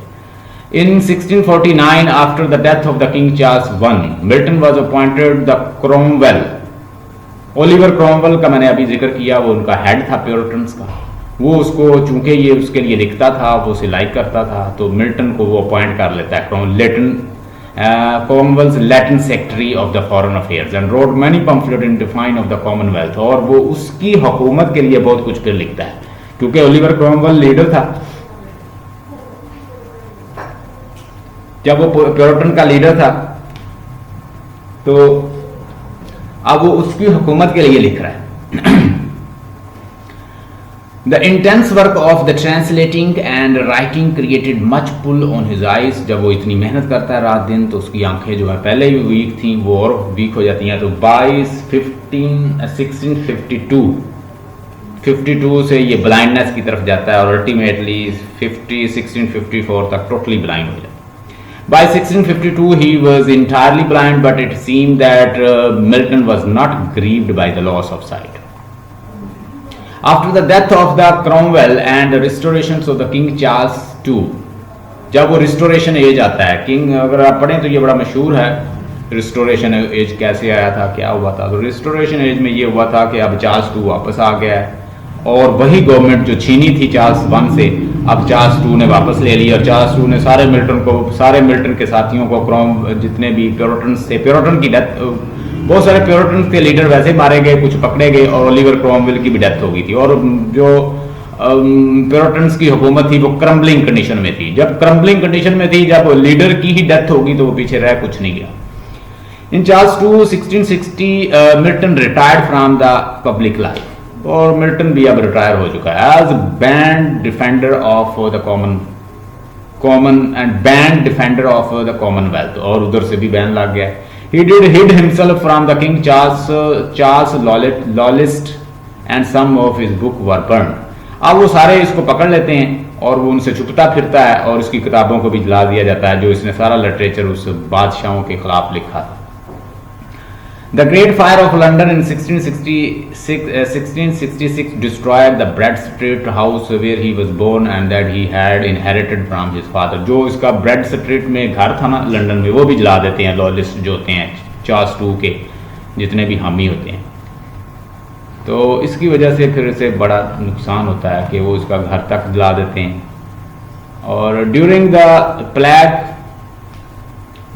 In 1649, after the death of the King Charles I, Milton was appointed the Cromwell. Oliver Cromwell का मैंने अभी जिक्र किया, वो उनका हेड था प्योरिटन्स का। वो उसको चूंकि ये उसके लिए लिखता था, वो उसे लाइक करता था, तो मिल्टन को वो अपॉइंट कर लेता है Cromwell's Latin Secretary of the Foreign Affairs and wrote many pamphlets in defense of the Commonwealth। और वो उसकी हुकूमत के लिए बहुत कुछ फिर लिखता है क्योंकि ओलिवर क्रॉमवेल लीडर था। जब वो प्योरिटन का लीडर था तो अब वो उसकी हुकूमत के लिए लिख रहा है। The intense work of the translating and writing created much pull on his eyes. जब वो इतनी मेहनत करता है रात दिन तो उसकी आंखें जो है पहले ही वीक थी वो और वीक हो जाती हैं। तो 1652 से ये ब्लाइंडनेस की तरफ जाता है और अल्टीमेटली 1654 तक टोटली ब्लाइंड हो जाता है। By 1652 he was entirely blind, but it seemed that Milton was not grieved by the loss of sight. After the death of the Cromwell and the restorations of the King Charles II, जब वो restoration as आता है, king अगर आप पढ़ें तो ये बड़ा मशहूर है रिस्टोरेशन एज कैसे आया था, क्या हुआ था। तो रिस्टोरेशन एज में ये हुआ था कि अब चार्ल्स II वापस आ गया है और वही गवर्नमेंट जो छीनी थी चार्ल्स I से अब चार्ल्स II ने वापस ले ली। और चार्ल्स II ने सारे मिल्टन के साथियों को जितने भी प्योरिटन्स थे, प्योरिटन की डेथ, बहुत सारे प्योरिटन्स के लीडर वैसे मारे गए, कुछ पकड़े गए और ओलिवर क्रॉमवेल की भी डेथ हो गई थी। और जो प्योरिटन्स की हुकूमत थी वो क्रम्बलिंग कंडीशन में थी। जब क्रम्बलिंग कंडीशन में थी, जब लीडर की ही डेथ होगी तो वो पीछे रह कुछ नहीं गया। In Charles II 1660 Milton retired from the public life, और मिल्टन भी अब रिटायर हो चुका है as band defender of the Commonwealth, और उधर से भी बैन लग गया। He did hid himself from the King Charles Lawlist and some of his book were burned। अब वो सारे इसको पकड़ लेते हैं और वो उनसे छुपता फिरता है और इसकी किताबों को भी जला दिया जाता है जो इसने सारा लिटरेचर उस बादशाहों के खिलाफ लिखा था। The Great Fire of London in 1666 destroyed the Bread Street house where he was born and that he had inherited from his father। जो इसका ब्रेड स्ट्रीट में घर था ना लंदन में, वो भी जला देते हैं लॉलिस्ट जो होते हैं चार्ल्स II के जितने भी हामी होते हैं। तो इसकी वजह से फिर इसे बड़ा नुकसान होता है कि वो इसका घर तक जला देते हैं। और ड्यूरिंग द प्लेग,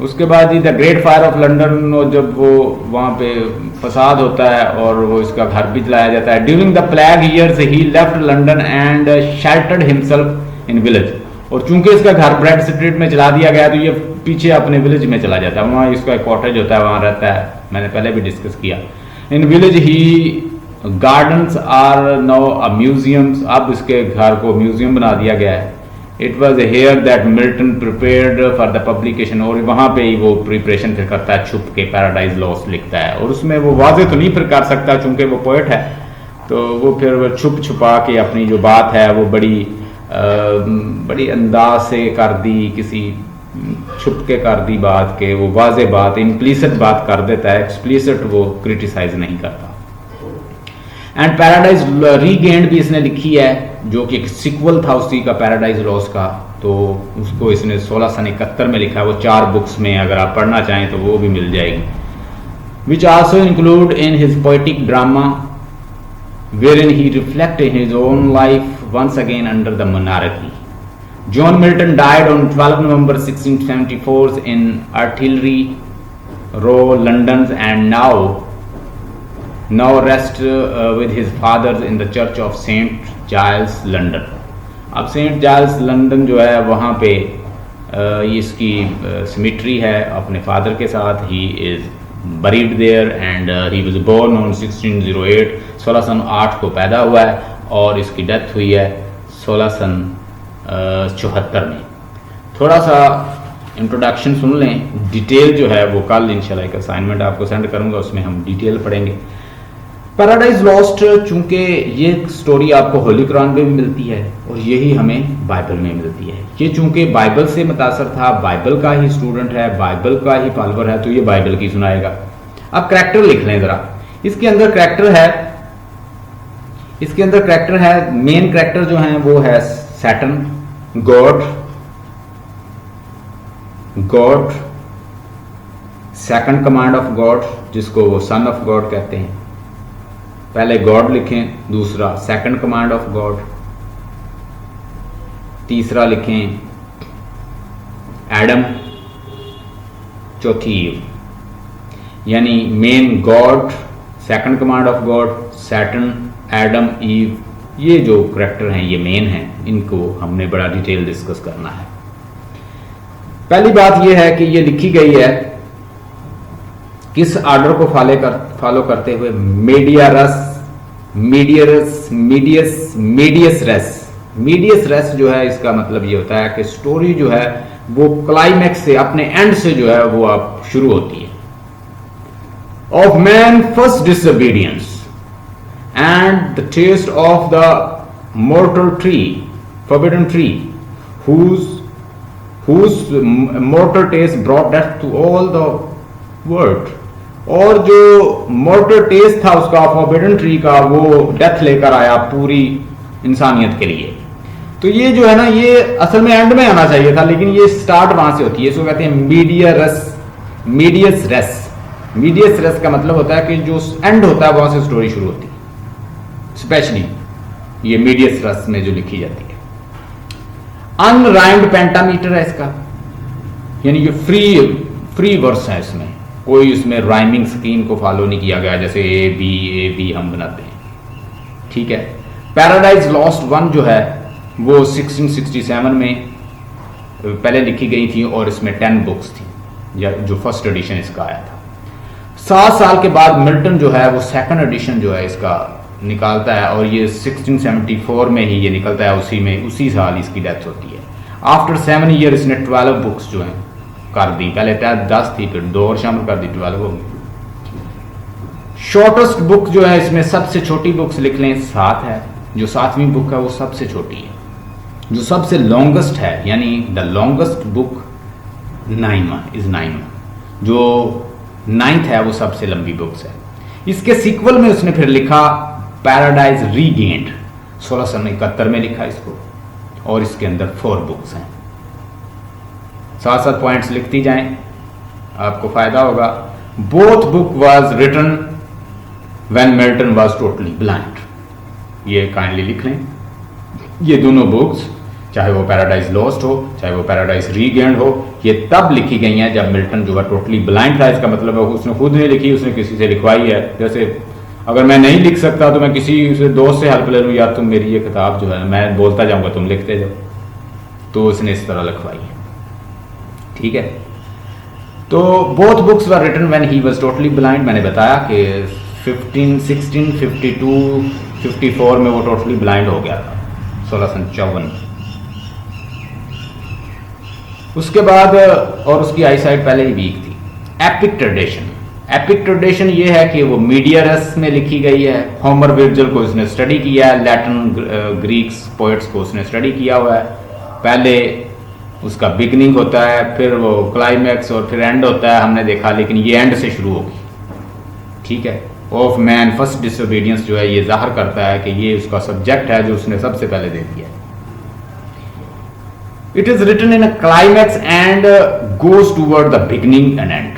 उसके बाद ही the great fire of London, जब वो वहाँ पे फसाद होता है और वो इसका घर भी जलाया जाता है। During the plague years he left London and sheltered himself in village, और चूंकि इसका घर ब्रेड स्ट्रीट में चला दिया गया तो ये पीछे अपने विलेज में चला जाता है, वहाँ इसका एक कॉटेज होता है, वहाँ रहता है, मैंने पहले भी डिस्कस किया। In village he gardens are now a museums, अब इसके घर को म्यूजियम बना दिया गया है। It was here that Milton prepared for the publication, और वहाँ पे ही वो प्रिपरेशन फिर करता है, छुप के पैराडाइज लॉस्ट लिखता है, और उसमें वो वाजे तो नहीं फिर कर सकता चूंकि वो पोएट है, तो वो फिर छुप छुपा के अपनी जो बात है वो बड़ी अंदाज से कर दी, किसी छुप के कर दी बात के, वो वाजे बात, इम्प्लीसिट बात कर देता है, एक्सप्लीसिट वो क्रिटिसाइज नहीं करता। एंड पैराडाइज रीगेन्ड भी इसने लिखी है, जो कि एक सिक्वल था उसी का, पैराडाइज लॉस्ट का, तो उसको इसने 1671 में लिखा है। वो 4 बुक्स में, अगर आप पढ़ना चाहें तो वो भी मिल जाएगी। Which also include in his poetic drama wherein he reflected his own life once again under the monarchy. John Milton died on 12 November 1674 in Artillery Row, London, and now rests with his fathers in the Church of St. Giles, London. अब Saint Giles London जो है वहाँ पे इसकी symmetry है अपने father के साथ। He is buried there and he was born on 1608, 1608 को पैदा हुआ है और इसकी डेथ हुई है 1674 में। थोड़ा सा इंट्रोडक्शन सुन लें, डिटेल जो है वो कल इंशाल्लाह एक असाइनमेंट आपको सेंड करूंगा, उसमें हम डिटेल पढ़ेंगे। पैराडाइज लॉस्ट, चूंकि ये स्टोरी आपको होली कुरान में भी मिलती है और यही हमें बाइबल में मिलती है। ये चूंकि बाइबल से मुतासर था, बाइबल का ही स्टूडेंट है, बाइबल का ही फॉलोअर है, तो ये बाइबल की सुनाएगा। अब कैरेक्टर लिख लें जरा। इसके अंदर कैरेक्टर है, मेन कैरेक्टर जो है वो है Saturn, God, second command of God, जिसको वो सन ऑफ गॉड कहते हैं। पहले गॉड लिखें, दूसरा सेकंड कमांड ऑफ गॉड, तीसरा लिखें एडम, चौथी ईव। यानी main God, second command of God, Satan, Adam, Eve, ये जो करैक्टर हैं ये मेन हैं, इनको हमने बड़ा डिटेल डिस्कस करना है। पहली बात यह है कि ये लिखी गई है किस ऑर्डर को फॉलो करते हुए, मीडियस रेस जो है, इसका मतलब ये होता है कि स्टोरी जो है वो क्लाइमैक्स से, अपने एंड से जो है वो आप शुरू होती है। Of man first disobedience and the taste of the mortal tree, forbidden tree, whose mortal taste brought death to all the world। और जो मोर्टल टेस्ट था उसका फॉरबिडन ट्री का, वो डेथ लेकर आया पूरी इंसानियत के लिए। तो ये जो है ना, ये असल में एंड में आना चाहिए था, लेकिन ये स्टार्ट वहां से होती है। इसको कहते हैं मीडियस रेस का मतलब होता है कि जो एंड होता है वहां से स्टोरी शुरू होती है। स्पेशली ये मीडियस रेस में जो लिखी जाती है। अनराइम्ड पेंटामीटर है इसका, यानी ये फ्री वर्स है, इसमें कोई इसमें राइमिंग स्कीम को फॉलो नहीं किया गया, जैसे ए बी हम बनाते हैं, ठीक है। पैराडाइज लॉस्ट 1 जो है वो 1667 में पहले लिखी गई थी और इसमें 10 बुक्स थी, जो फर्स्ट एडिशन इसका आया था। 7 साल के बाद मिल्टन जो है वो सेकंड एडिशन जो है इसका निकालता है और ये 1674 में ही ये निकलता है, उसी साल इसकी डेथ होती है। आफ्टर 7 ईयर इसने 12 बुक्स जो हैं कर दी, पहले 10 थी, फिर 2 और शामिल कर दी, 12 हो गई। शॉर्टेस्ट बुक जो है इसमें, सबसे छोटी बुक्स लिख लें 7 है, जो 7वीं बुक है वो सबसे छोटी है। जो सबसे लॉन्गेस्ट है, यानी द लॉन्गेस्ट बुक 9, जो 9th है वो सबसे लंबी बुक्स है। इसके सीक्वल में उसने फिर लिखा पैराडाइज रीगेन्ड, 1671 में लिखा इसको, और इसके अंदर 4 बुक्स हैं। 7 पॉइंट्स लिखती जाएं, आपको फायदा होगा। Both book was written when Milton was totally blind. ये काइंडली लिख लें। ये दोनों बुक्स, चाहे वो पैराडाइज लॉस्ट हो, चाहे वो पैराडाइज रीगेन्ड हो, ये तब लिखी गई हैं जब मिल्टन जो है टोटली ब्लाइंड था। इसका मतलब है उसने खुद नहीं लिखी, उसने किसी से लिखवाई है। जैसे अगर मैं नहीं लिख सकता तो मैं किसी से दोस्त से हेल्प ले लूँ, यार तुम मेरी ये किताब जो है मैं बोलता जाऊँगा तुम लिखते जाओ, तो उसने इस तरह लिखवाई है। ठीक है, तो both books were written when he was totally blind. मैंने बताया कि 1652 में वो टोटली ब्लाइंड हो गया था, 1654। उसके बाद और उसकी आईसाइट पहले ही वीक थी। एपिक ट्रेडिशन, एपिक ट्रेडिशन ये है कि वो मीडियरस में लिखी गई है। होमर वर्जिल को उसने स्टडी किया है, लैटिन ग्रीक्स पोइट्स को उसने स्टडी किया हुआ है। पहले उसका बिगनिंग होता है, फिर वो क्लाइमैक्स और फिर एंड होता है, हमने देखा, लेकिन ये एंड से शुरू होगी। ठीक है, ऑफ मैन फर्स्ट डिसोबीडियंस जो है ये जाहिर करता है कि ये उसका सब्जेक्ट है जो उसने सबसे पहले दे दिया है। It is written in a climax and goes toward the beginning and end.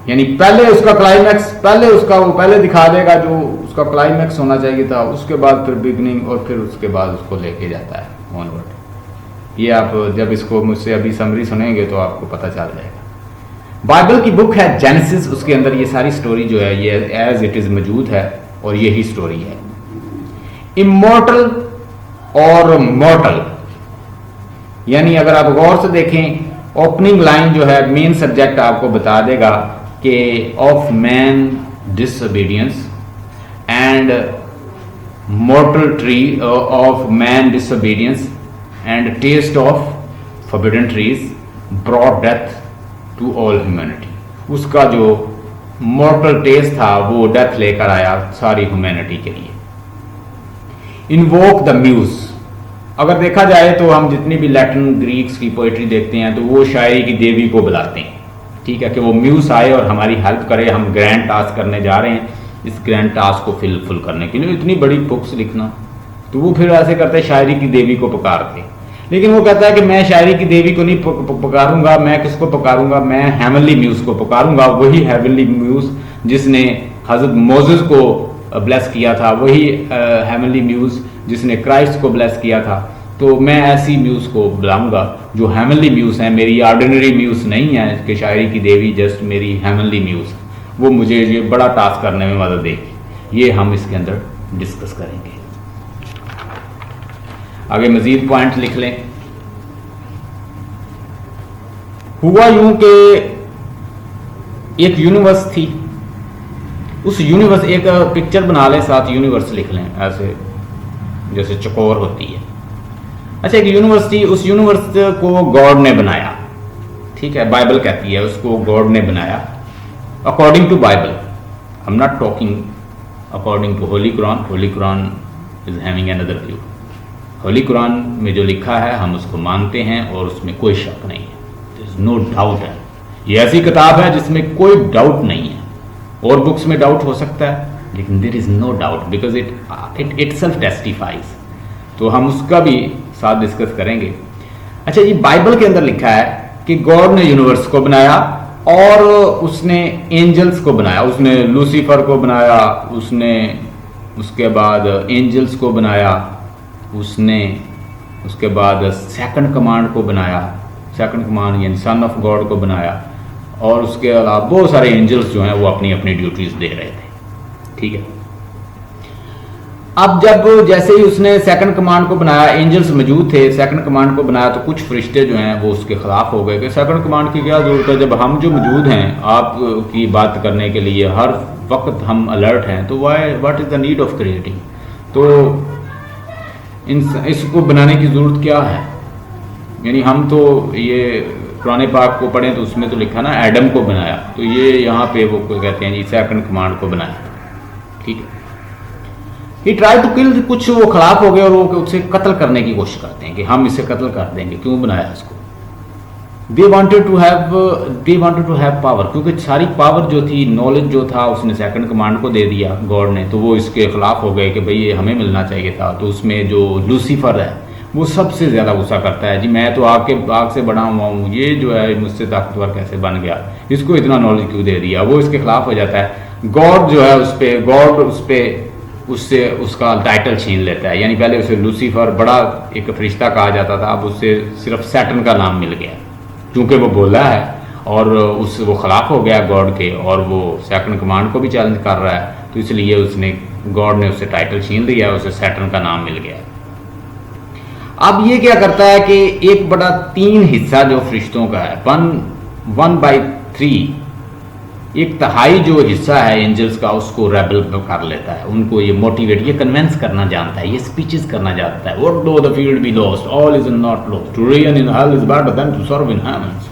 यानी पहले उसका क्लाइमैक्स, वो पहले दिखा देगा जो उसका क्लाइमैक्स होना चाहिए था, उसके बाद फिर बिगनिंग और फिर उसके बाद उसको लेके जाता है ऑनवर्ड। ये आप जब इसको मुझसे अभी समरी सुनेंगे तो आपको पता चल जाएगा। बाइबल की बुक है जेनेसिस, उसके अंदर ये सारी स्टोरी जो है ये एज इट इज मौजूद है और यही स्टोरी है। इमॉर्टल और मॉर्टल, यानी अगर आप गौर से देखें, ओपनिंग लाइन जो है मेन सब्जेक्ट आपको बता देगा कि of man disobedience and mortal tree of man disobedience and taste of forbidden trees brought death to all humanity. उसका जो मॉर्टल टेस्ट था वो डेथ लेकर आया सारी ह्यूमैनिटी के लिए। इन्वोक द म्यूज, अगर देखा जाए तो हम जितनी भी लैटिन ग्रीक्स की पोइट्री देखते हैं तो वो शायरी की देवी को बुलाते हैं। ठीक है, कि वो म्यूज आए और हमारी हेल्प करे, हम ग्रैंड टास्क करने जा रहे हैं, इस ग्रैंड टास्क को फुल करने के लिए इतनी बड़ी बुक्स लिखना, तो वो फिर ऐसे करते शायरी की देवी को पुकारते। लेकिन वो कहता है कि मैं शायरी की देवी को नहीं पुकारूंगा, मैं किसको पुकारूंगा, मैं हेवनली म्यूज को पुकारूंगा। वही हेवनली म्यूज जिसने हजरत मोसेस को ब्लेस किया था, वही हेवनली म्यूज जिसने क्राइस्ट को ब्लेस किया था। तो मैं ऐसी म्यूज को बुलाऊंगा जो हेवनली म्यूज है, मेरी ऑर्डिनरी म्यूज नहीं है कि शायरी की देवी जस्ट मेरी हेवनली म्यूज, वो मुझे ये बड़ा टास्क करने में मदद देगी। ये हम इसके अंदर डिस्कस करेंगे। आगे मजीद पॉइंट लिख लें। हुआ यूं कि एक यूनिवर्स थी, उस यूनिवर्स, एक पिक्चर बना लें साथ यूनिवर्स लिख लें, ऐसे जैसे चकोर होती है। अच्छा, एक यूनिवर्स थी, उस यूनिवर्स को गॉड ने बनाया। ठीक है, बाइबल कहती है उसको गॉड ने बनाया according to Bible. I am not talking according to holy Quran, holy Quran is having another view. Holy Quran में जो लिखा है हम उसको मानते हैं और उसमें कोई शक नहीं है, देयर इज नो डाउट है। ये ऐसी किताब है जिसमें कोई डाउट नहीं है। और बुक्स में डाउट हो सकता है, लेकिन there is no doubt because it itself testifies. तो हम उसका भी साथ डिस्कस करेंगे। अच्छा जी, बाइबल के अंदर लिखा है कि गॉड ने यूनिवर्स को बनाया और उसने एंजल्स को बनाया, उसने लूसीफर को बनाया, उसने उसके बाद एंजल्स को बनाया, उसने उसके बाद सेकंड कमांड को बनाया, सेकंड कमांड यानी सन ऑफ गॉड को बनाया, और उसके अलावा बहुत सारे एंजल्स जो हैं वो अपनी अपनी ड्यूटीज दे रहे थे। ठीक है, अब जब जैसे ही उसने सेकंड कमांड को बनाया, एंजल्स मौजूद थे, सेकंड कमांड को बनाया, तो कुछ फरिश्ते जो हैं वो उसके खिलाफ हो गए कि सेकंड कमांड की क्या जरूरत है, जब हम जो मौजूद हैं आपकी बात करने के लिए हर वक्त हम अलर्ट हैं, तो what is the need of creating, तो इसको बनाने की जरूरत क्या है। यानी हम तो ये पुराने पाक को पढ़ें तो उसमें तो लिखा ना एडम को बनाया, तो ये यहाँ पे वो कहते हैं जी सेकंड कमांड को बनाया। ठीक है, ही ट्राई टू किल, कुछ वो खिलाफ हो गए और वो उससे कत्ल करने की कोशिश करते हैं कि हम इसे कत्ल कर देंगे, क्यों बनाया इसको। They wanted to have power, क्योंकि सारी पावर जो थी, नॉलेज जो था, उसने सेकंड कमांड को दे दिया गॉड ने, तो वो इसके खिलाफ हो गए कि भाई ये हमें मिलना चाहिए था। तो उसमें जो लूसीफर है वो सबसे ज़्यादा गुस्सा करता है, जी मैं तो आग से बना हुआ हूँ, ये जो है मुझसे ताकतवर कैसे बन गया, इसको इतना नॉलेज क्यों दे दिया, वो इसके खिलाफ हो जाता है। गॉड जो है उस पे उससे उसका टाइटल छीन लेता है। यानी पहले उसे लूसीफर बड़ा एक फरिश्ता कहा जाता था, अब उससे सिर्फ सैटर्न का नाम मिल गया, क्योंकि वो बोला है और वो खिलाफ हो गया गॉड के, और वो सेकंड कमांड को भी चैलेंज कर रहा है, तो इसलिए गॉड ने उससे टाइटल छीन लिया, उसे सैटर्न का नाम मिल गया। अब ये क्या करता है कि एक बड़ा 3 हिस्सा जो फरिश्तों का है, 1/3, एक तिहाई जो हिस्सा है एंजल्स का, उसको रेबल कर लेता है, उनको ये मोटिवेट, ये कन्विंस करना जानता है, ये स्पीचेस करना जानता है। What though the field be lost, all is not lost, to reign in hell is better than to serve in heavens.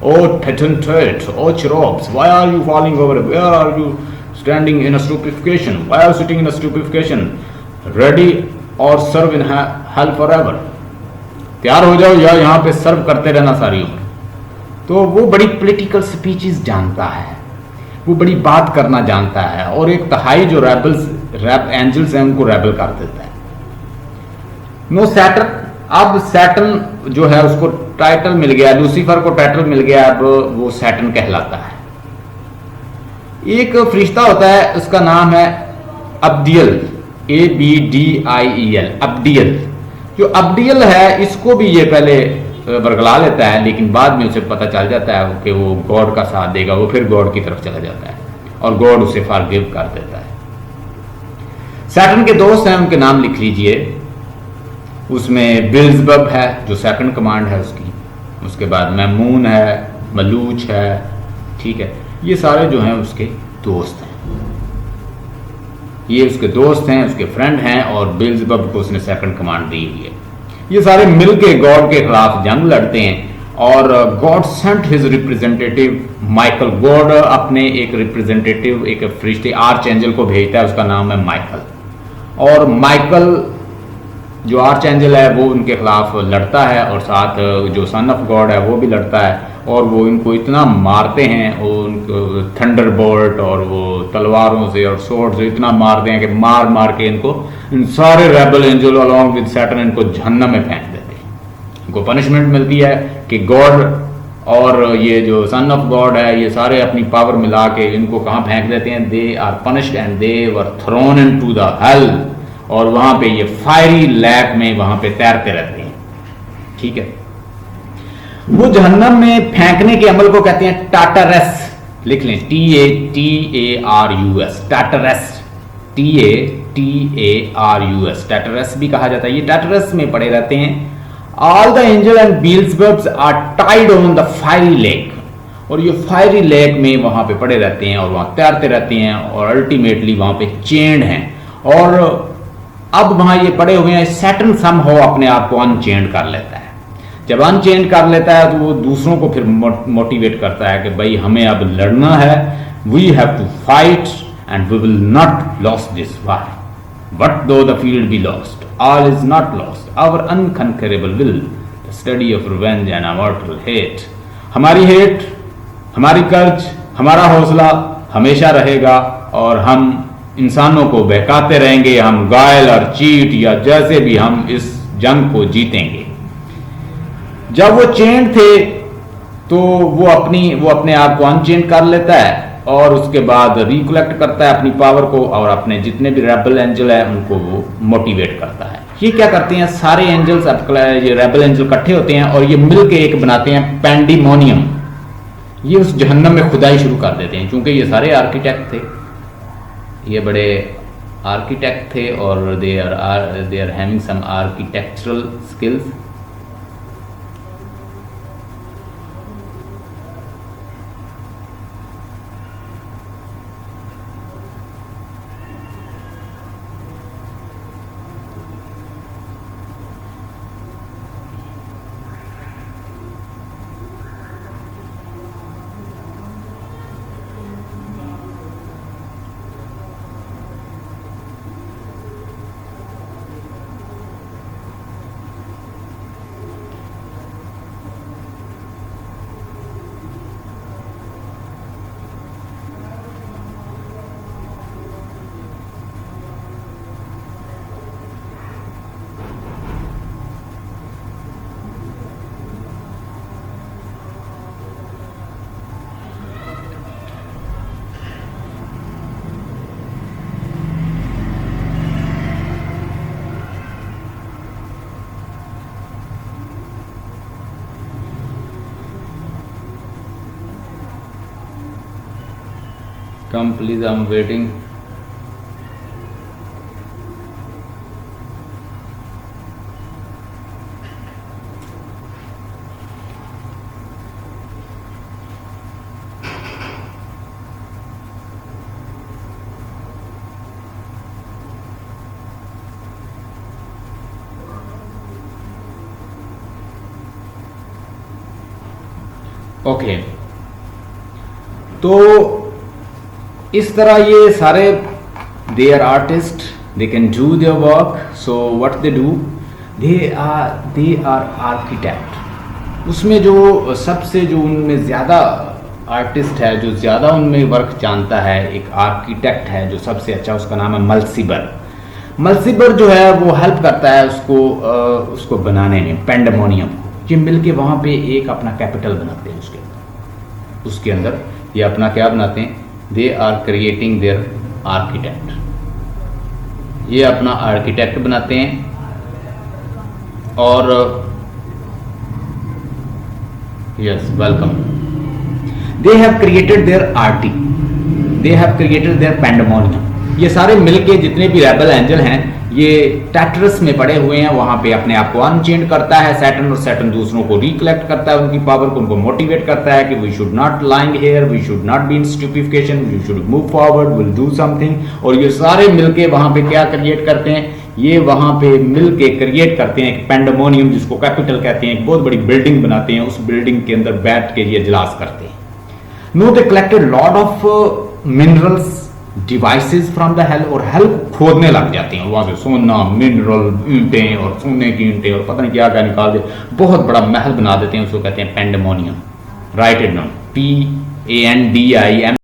O potentate, O cherubs, why are you falling over? Where are you standing in a stupefaction? Why are you sitting in a stupefaction? Ready or serve in hell forever? तैयार हो जाओ या यहाँ पे सर्व करते रहना सारी उम्र। तो वो बड़ी पॉलिटिकल स्पीचेस जानता है, वो बड़ी बात करना जानता है, और एक तिहाई जो एंजल्स हैं उनको रेबल कर देता है। नो सैटर्न, अब सैटर्न जो है उसको टाइटल मिल गया, लूसीफर को टाइटल मिल गया, अब वो सैटर्न कहलाता है। एक फरिश्ता होता है, उसका नाम है अब्दियल, ABDIEL, अब्दियल। जो अब्दियल है, इसको भी ये पहले बरगला लेता है, लेकिन बाद में उसे पता चल जाता है कि वो गॉड का साथ देगा, वो फिर गॉड की तरफ चला जाता है और गॉड उसे फॉरगिव कर देता है। सैटर्न के दोस्त हैं, उनके नाम लिख लीजिए। उसमें बिल्ज़बब है जो सेकंड कमांड है उसकी, उसके बाद मैमून है, मलूच है, ठीक है, ये सारे जो हैं उसके दोस्त हैं, ये उसके दोस्त हैं, उसके फ्रेंड हैं, और बिल्ज़बब को उसने सेकंड कमांड दी हुई है। ये सारे मिलके गॉड के खिलाफ जंग लड़ते हैं, और God sent his representative Michael. God अपने एक रिप्रेजेंटेटिव, एक फरिश्ते आर्च एंजल को भेजता है, उसका नाम है माइकल, और माइकल जो आर्च एंजल है वो उनके खिलाफ लड़ता है, और साथ जो सन ऑफ गॉड है वो भी लड़ता है, और वो इनको इतना मारते हैं, और उनको थंडर बोल्ट और वो तलवारों से और स्वॉर्ड से इतना मारते हैं कि मार मार के इनको, इन सारे rebel angel along with Saturn, इनको जहन्नम में फेंक देते हैं। इनको पनिशमेंट मिलती है कि गॉड और ये जो सन ऑफ गॉड है, ये सारे अपनी पावर मिला के इनको कहाँ फेंक देते हैं, they are punished and they were thrown into the hell, और वहां पे ये फायरी लैक में वहां पे तैरते रहते हैं, ठीक है। वो जहन्नम में फेंकने के अमल को कहते हैं टाटरस, लिख लें, TATARUS, टाटरस, TATARUS, टाटरस भी कहा जाता है। ये टाटरस में पड़े रहते हैं। All the angel and Beelzebubs are tied on the fiery lake, और ये फायरी लेक में वहां पे पड़े रहते हैं और वहां तैरते रहते हैं, और अल्टीमेटली वहां पे चेंड हैं, और अब वहां ये पड़े हुए हैं। सैटर्न समहाउ अपने आप को अनचेंड कर लेता है। जब अनचेंड कर लेता है तो वो दूसरों को फिर मोटिवेट करता है कि भाई हमें अब लड़ना है, we have to fight and we will not lose this war, but though the field be lost, all is not lost, our unconquerable will, the study of revenge and immortal hate. हमारी hate, हमारी कर्ज, हमारा हौसला हमेशा रहेगा, और हम इंसानों को बहकाते रहेंगे, हम गायल और चीट या जैसे भी हम इस जंग को जीतेंगे। जब वो चेंड थे तो वो अपने आप को अनचेंड कर लेता है, और उसके बाद रिकलेक्ट करता है अपनी पावर को, और अपने जितने भी रेबल एंजल है उनको वो मोटिवेट करता है। ये क्या करते हैं, सारे एंजल्स, ये रेबल एंजल इकट्ठे होते हैं और ये मिलके एक बनाते हैं पैंडीमोनियम। ये उस जहन्नम में खुदाई शुरू कर देते हैं, क्योंकि ये सारे आर्किटेक्ट थे, ये बड़े आर्किटेक्ट थे, और they are having some architectural skills. Come please, I'm waiting. Okay, तो इस तरह ये सारे they are artist, they can do their work. So what they do, they are architect. उसमें जो सबसे जो उनमें ज़्यादा आर्टिस्ट है, जो ज़्यादा उनमें वर्क जानता है, एक आर्किटेक्ट है जो सबसे अच्छा, उसका नाम है मल्सीबर. मल्सीबर जो है वो हेल्प करता है उसको बनाने में, पेंडेमोनियम को. ये मिलके वहाँ पे एक अपना कैपिटल बनाते हैं. उसके अंदर ये अपना क्या बनाते हैं, they are creating their architect. ये अपना आर्किटेक्ट बनाते हैं. और yes, welcome. They have created their arty, they have created their Pandemonium. ये सारे मिलके जितने भी रेबल एंजल हैं ये टैट्रस में पड़े हुए हैं. वहां पे अपने आप को अनचेंड करता है सैटर्न, और सैटर्न दूसरों को रिकलेक्ट करता है उनकी पावर को, उनको मोटिवेट करता है कि we should not lying here, we should not be in stupefaction, we should move forward, will do something. और ये सारे मिलके वहां पे क्या क्रिएट करते हैं, ये वहां पे मिलके क्रिएट करते हैं एक पेंडेमोनियम, जिसको कैपिटल कहते हैं. एक बहुत बड़ी बिल्डिंग बनाते हैं. उस बिल्डिंग के अंदर बैठ के ये इजलास करते हैं. No, they collected lot of minerals, devices from the hell. और हेल खोदने लग जाते हैं वहां से सोना, मिनरल, ईंटें और सोने की ईंटें और पता नहीं क्या क्या निकाल दे, बहुत बड़ा महल बना देते हैं. उसको कहते हैं Pandemonium. Write it down, PANDIM.